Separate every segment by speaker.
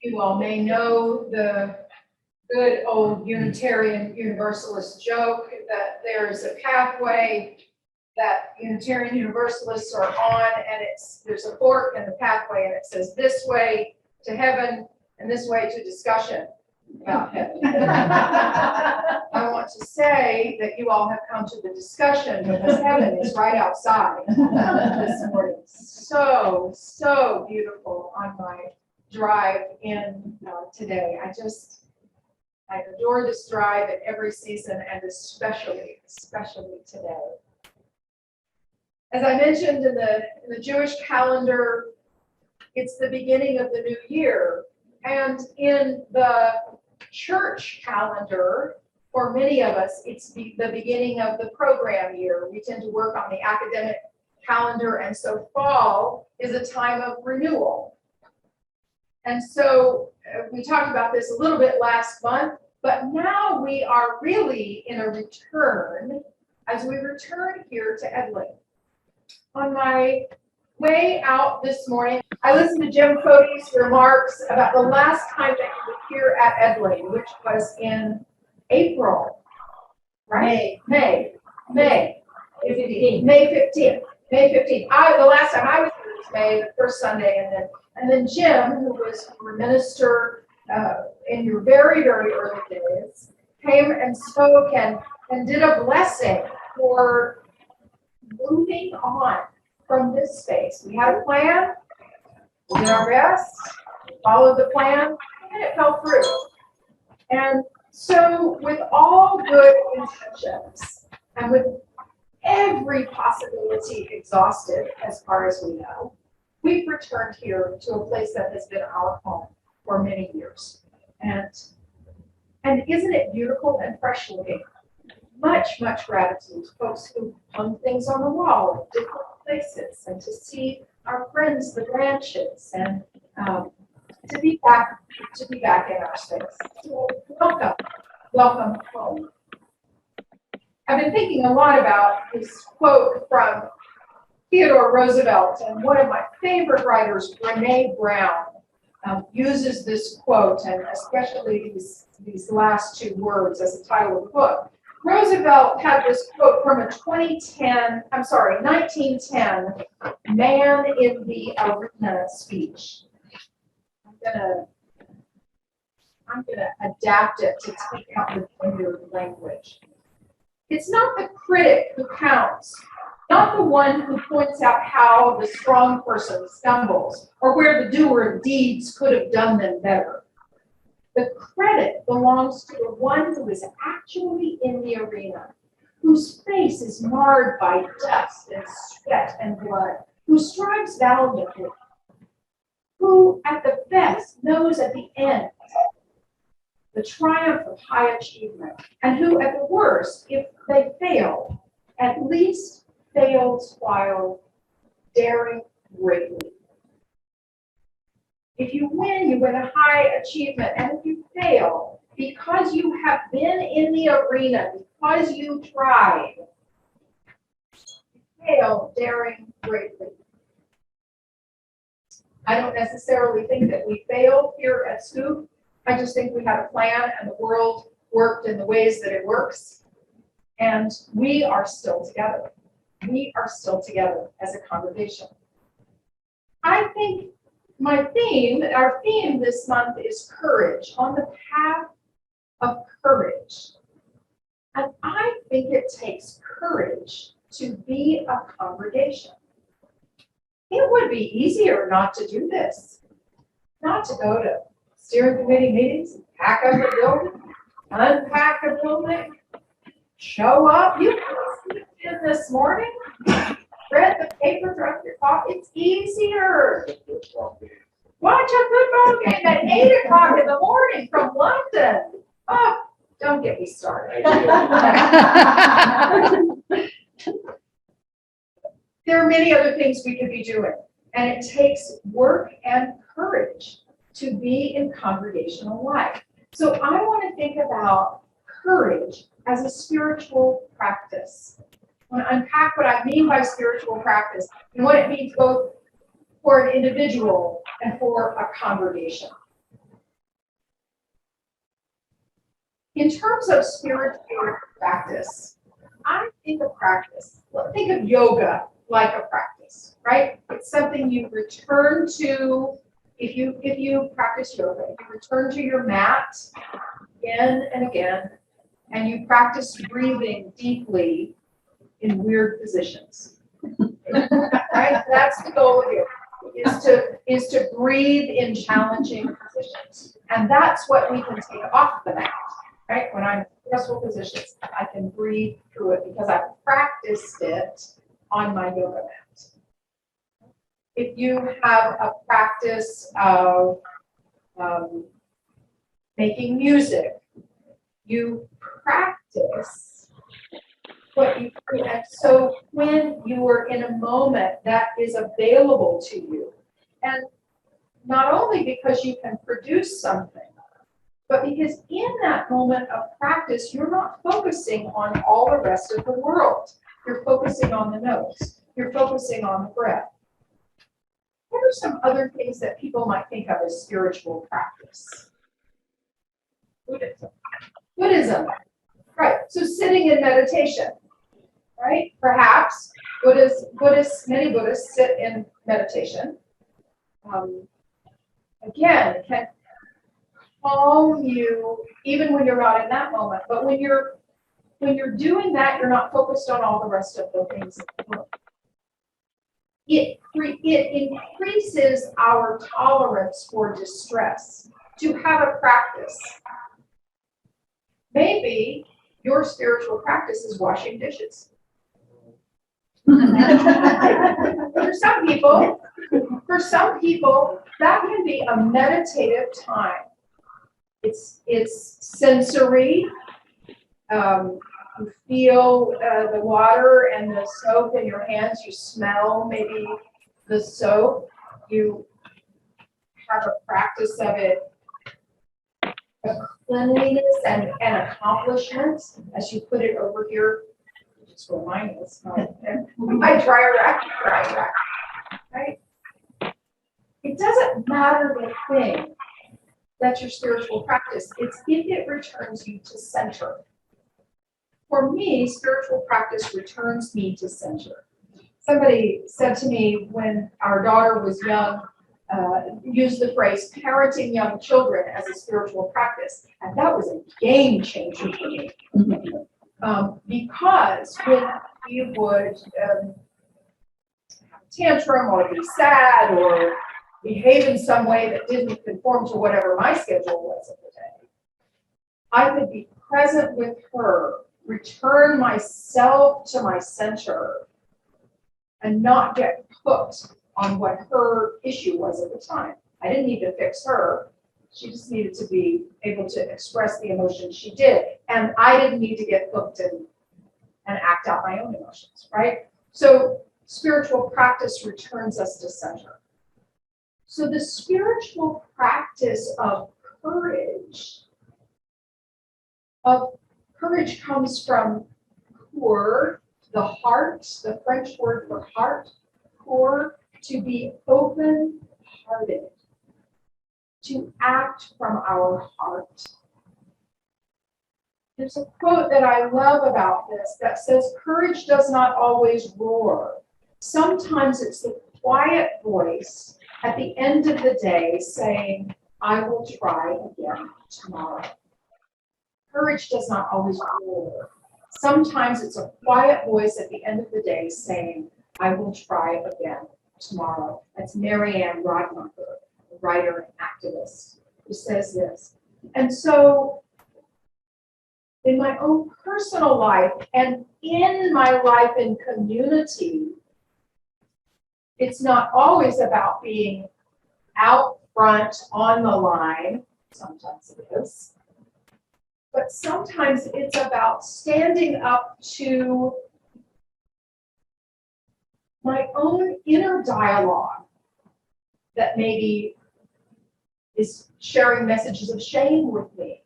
Speaker 1: You all may know the good old Unitarian Universalist joke that there's a pathway that Unitarian Universalists are on, and there's a fork in the pathway, and it says this way to heaven and this way to discussion about heaven. I want to say that you all have come to the discussion because heaven is right outside this morning. So beautiful on my drive in today. I adore this drive at every season, and especially today. As I mentioned, in the Jewish calendar, it's the beginning of the new year. And in the church calendar, for many of us, it's the beginning of the program year. We tend to work on the academic calendar, and so fall is a time of renewal. And so we talked about this a little bit last month, but now we are really in a return as we return here to Edling. On my way out this morning, I listened to Jim Cody's remarks about the last time that he was here at Edling, which was in April, right? May 15th. The last time I was here was May, the first Sunday, and then Jim, who was your minister in your very early days, came and spoke and did a blessing for moving on from this space. We had a plan, we did our best, followed the plan, and it fell through. And so with all good intentions and with every possibility exhausted as far as we know, we've returned here to a place that has been our home for many years. And isn't it beautiful and fresh looking? Much gratitude to folks who hung things on the wall at different places, and to see our friends, the branches, and to be back in our space. So welcome home. I've been thinking a lot about this quote from Theodore Roosevelt, and one of my favorite writers, Brene Brown, uses this quote, and especially these last two words as the title of the book. Roosevelt had this quote from a 1910 Man in the Arena speech. I'm gonna adapt it to take out the gender language. It's not the critic who counts, not the one who points out how the strong person stumbles or where the doer of deeds could have done them better. The credit belongs to the one who is actually in the arena, whose face is marred by dust and sweat and blood, who strives valiantly, who at the best knows at the end the triumph of high achievement, and who at the worst, if they fail, at least fails while daring greatly. If you win a high achievement, and if you fail, because you have been in the arena, because you tried, you fail daring greatly. I don't necessarily think that we failed here at Scoop. I just think we had a plan, and the world worked in the ways that it works, and we are still together. We are still together as a congregation. I think our theme this month is courage, on the path of courage. And I think it takes courage to be a congregation. It would be easier not to do this, not to go to steering committee meetings, pack up a building, unpack a building, show up. You slept in this morning, read the paper, drunk your coffee. It's easier. Watch a football game at 8 o'clock in the morning from London. Oh, don't get me started. There are many other things we could be doing, and it takes work and courage to be in congregational life. So I want to think about courage as a spiritual practice. I want to unpack what I mean by spiritual practice and what it means both for an individual and for a congregation. In terms of spiritual practice, I think of practice. Think of yoga like a practice, right? It's something you return to. If you practice yoga, you return to your mat again and again, and you practice breathing deeply in weird positions. Right? That's the goal of yoga, is to breathe in challenging positions. And that's what we can take off the mat. Right? When I'm in stressful positions, I can breathe through it because I've practiced it on my yoga mat. If you have a practice of making music, you practice what you do. And so when you are in a moment that is available to you, and not only because you can produce something, but because in that moment of practice, you're not focusing on all the rest of the world. You're focusing on the notes. You're focusing on the breath. What are some other things that people might think of as spiritual practice? Buddhism. Right. So sitting in meditation. Right? Perhaps many Buddhists sit in meditation. Again, it can calm you even when you're not in that moment. But when you're doing that, you're not focused on all the rest of the things in the world. It increases our tolerance for distress to have a practice. Maybe your spiritual practice is washing dishes. For some people, that can be a meditative time. It's sensory. You feel the water and the soap in your hands. You smell maybe the soap. You have a practice of it, of cleanliness and accomplishment as you put it over here. Just where mine is. My dryer rack, right? It doesn't matter the thing that's your spiritual practice. It's if it returns you to center. For me, spiritual practice returns me to center. Somebody said to me when our daughter was young, used the phrase parenting young children as a spiritual practice. And that was a game changer for me. Because when you would have a tantrum or be sad or behave in some way that didn't conform to whatever my schedule was of the day, I could be present with her, return myself to my center, and not get hooked on what her issue was at the time. I didn't need to fix her. She just needed to be able to express the emotions she did. And I didn't need to get hooked and act out my own emotions, right? So spiritual practice returns us to center. So the spiritual practice of courage comes from cœur, the heart, the French word for heart, cœur, to be open-hearted, to act from our heart. There's a quote that I love about this that says, courage does not always roar. Sometimes it's the quiet voice at the end of the day saying, I will try again tomorrow. Courage does not always roar. Sometimes it's a quiet voice at the end of the day saying, I will try again tomorrow. That's Marianne Rodmacher, a writer and activist, who says this. And so in my own personal life and in my life in community, it's not always about being out front on the line. Sometimes it is. But sometimes it's about standing up to my own inner dialogue that maybe is sharing messages of shame with me,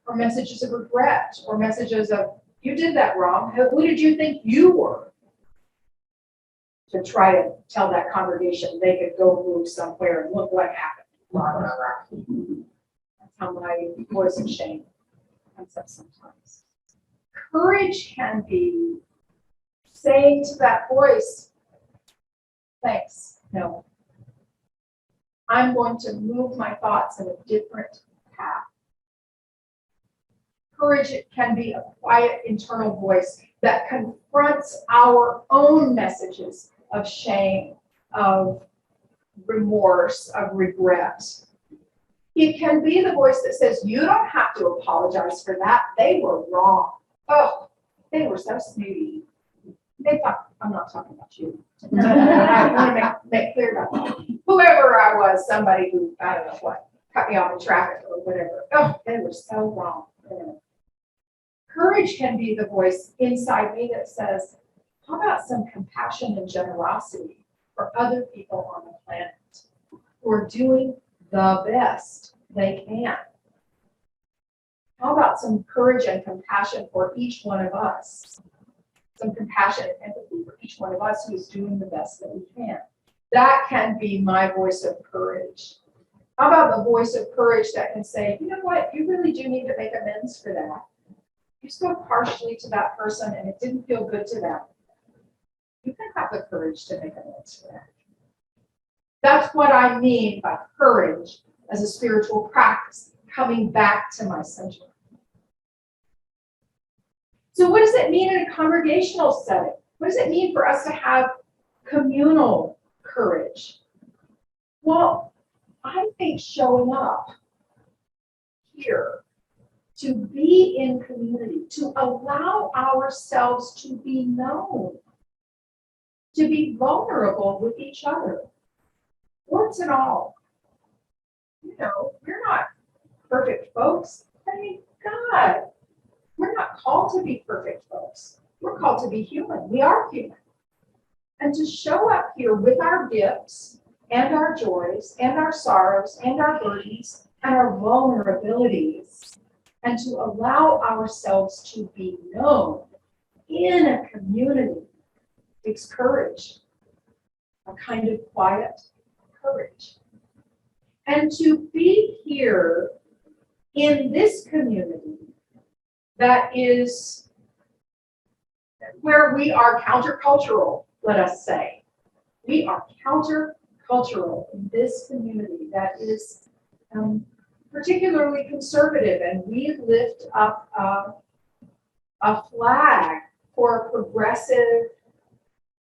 Speaker 1: or messages of regret, or messages of, you did that wrong. Who did you think you were? To try to tell that congregation they could go move somewhere and look what happened. That's how my voice of shame. comes up sometimes. Courage can be saying to that voice, thanks, no. I'm going to move my thoughts in a different path. Courage can be a quiet internal voice that confronts our own messages of shame, of remorse, of regret. It can be the voice that says, you don't have to apologize for that. They were wrong. Oh, they were so snooty. They thought, I'm not talking about you. I want to make clear about that. Whoever I was, somebody who, I don't know what, cut me off in traffic or whatever. Oh, they were so wrong. Courage can be the voice inside me that says, how about some compassion and generosity for other people on the planet who are doing the best they can? How about some courage and compassion for each one of us? Some compassion and empathy for each one of us who is doing the best that we can. That can be my voice of courage. How about the voice of courage that can say, you know what, you really do need to make amends for that. You spoke harshly to that person and it didn't feel good to them. You can have the courage to make amends for that. That's what I mean by courage as a spiritual practice, coming back to my center. So what does it mean in a congregational setting? What does it mean for us to have communal courage? Well, I think showing up here, to be in community, to allow ourselves to be known, to be vulnerable with each other, warts and all. You know, we're not perfect folks. Thank God. We're not called to be perfect folks. We're called to be human. We are human. And to show up here with our gifts and our joys and our sorrows and our burdens and our vulnerabilities, and to allow ourselves to be known in a community takes courage, a kind of quiet courage. And to be here in this community that is where we are countercultural, let us say. We are countercultural in this community that is particularly conservative, and we lift up a flag for progressive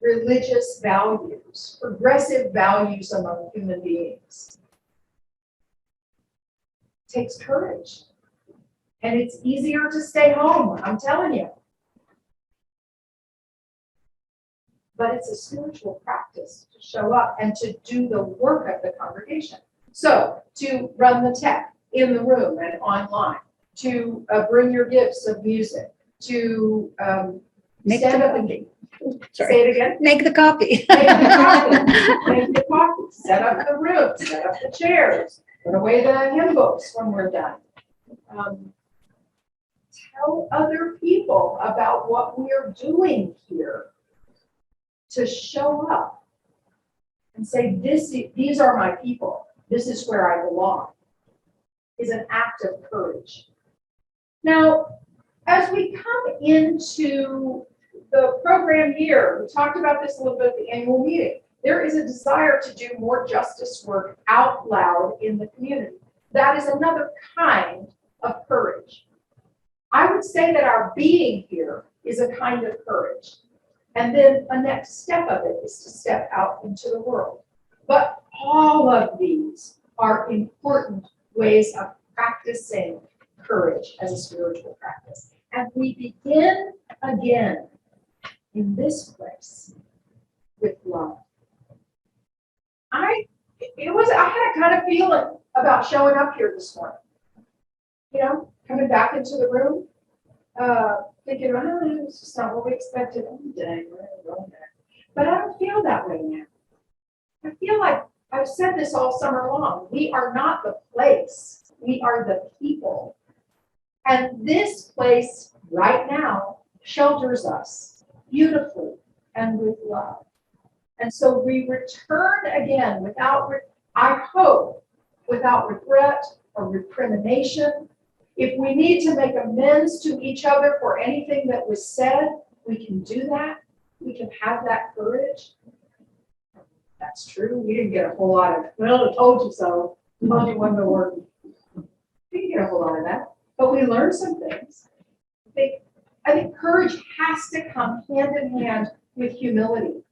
Speaker 1: religious values, progressive values among human beings. It takes courage. And it's easier to stay home, I'm telling you. But it's a spiritual practice to show up and to do the work of the congregation. So, to run the tech in the room and online, to bring your gifts of music, to stand up and say it again.
Speaker 2: Make the coffee.
Speaker 1: Make the coffee. Make the coffee. Set up the room. Set up the chairs. Put away the hymn books when we're done. Tell other people about what we're doing here. To show up and say, these are my people. This is where I belong. Is an act of courage. Now, as we come into the program year, we talked about this a little bit at the annual meeting. There is a desire to do more justice work out loud in the community. That is another kind of courage. I would say that our being here is a kind of courage. And then a next step of it is to step out into the world. But all of these are important ways of practicing courage as a spiritual practice. And we begin again in this place with love. I had a kind of feeling about showing up here this morning. You know, coming back into the room, thinking, oh, this is not what we expected. Oh, dang, we're going back. But I don't feel that way now. I feel like I've said this all summer long. We are not the place. We are the people. And this place right now shelters us beautifully and with love. And so we return again without, I hope, without regret or recrimination, If we need to make amends to each other for anything that was said, we can do that. We can have that courage. That's true. We didn't get a whole lot of, well, I told you so. Told you wasn't working. We didn't get a whole lot of that, but we learned some things. I think courage has to come hand in hand with humility.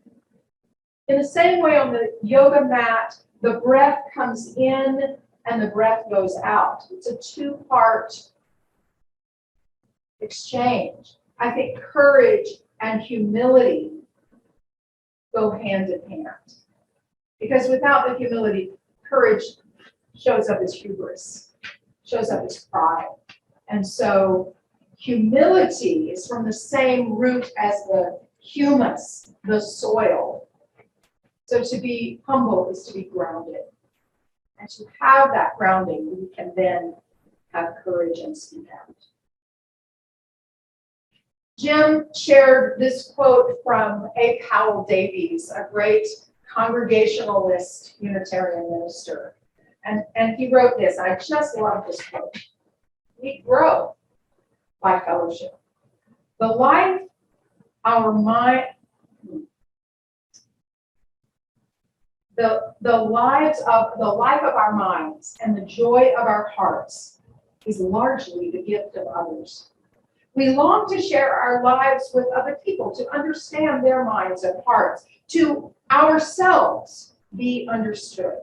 Speaker 1: In the same way on the yoga mat, the breath comes in and the breath goes out. It's a two-part exchange. I think courage and humility go hand in hand. Because without the humility, courage shows up as hubris, shows up as pride. And so humility is from the same root as the humus, the soil. So to be humble is to be grounded. And to have that grounding, we can then have courage and speak out. Jim shared this quote from A. Powell Davies, a great Congregationalist Unitarian minister. And he wrote this, I just love this quote. We grow by fellowship. The life our mind, the life of our minds and the joy of our hearts is largely the gift of others. We long to share our lives with other people, to understand their minds and hearts, to ourselves be understood.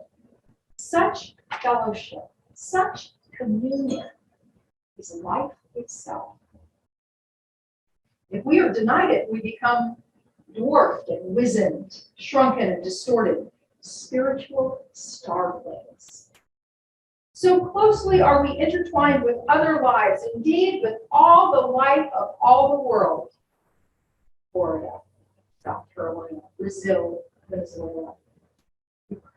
Speaker 1: Such fellowship, such communion is life itself. If we are denied it, we become dwarfed and wizened, shrunken and distorted, spiritual starvelings. So closely are we intertwined with other lives, indeed with all the life of all the world. Florida, South Carolina, Brazil, Venezuela, Ukraine.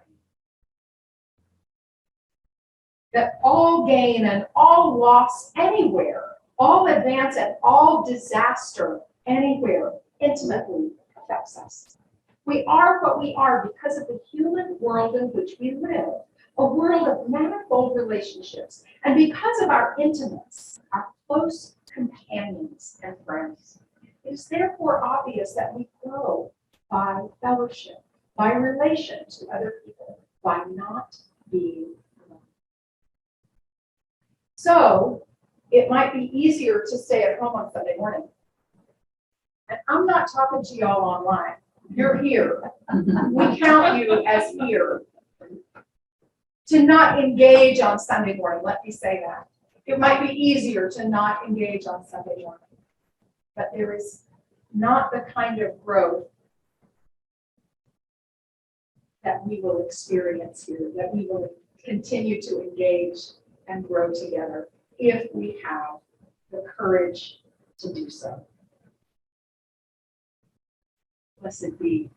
Speaker 1: That all gain and all loss anywhere, all advance and all disaster anywhere intimately affects us. We are what we are because of the human world in which we live, a world of manifold relationships, and because of our intimates, our close companions and friends. It is therefore obvious that we grow by fellowship, by relation to other people, by not being alone. So, it might be easier to stay at home on Sunday morning. And I'm not talking to y'all online. You're here. We count you as here. To not engage on Sunday morning, let me say that. It might be easier to not engage on Sunday morning. But there is not the kind of growth that we will experience here, that we will continue to engage and grow together if we have the courage to do so. Blessed be